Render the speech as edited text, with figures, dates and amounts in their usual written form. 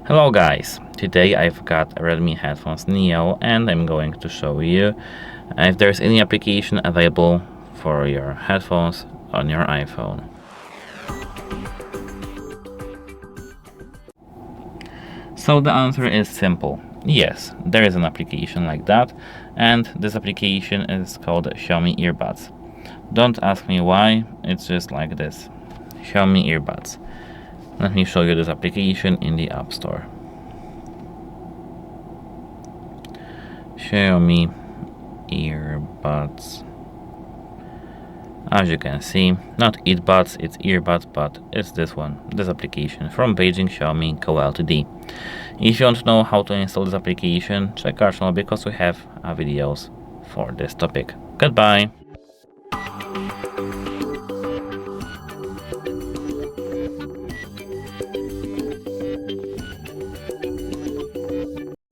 Hello guys, today I've got a Redmi Headphones Neo and I'm going to show you if there's any application available for your headphones on your iPhone. So the answer is simple. Yes, there is an application like that, and this application is called Xiaomi Earbuds. Don't ask me why, it's just like this. Xiaomi Earbuds. Let me show you this application in the App Store. Xiaomi Earbuds. As you can see, not earbuds, it's earbuds, but it's this one, this application from Beijing Xiaomi Co. Ltd. If you want to know how to install this application, check our channel because we have videos for this topic. Goodbye!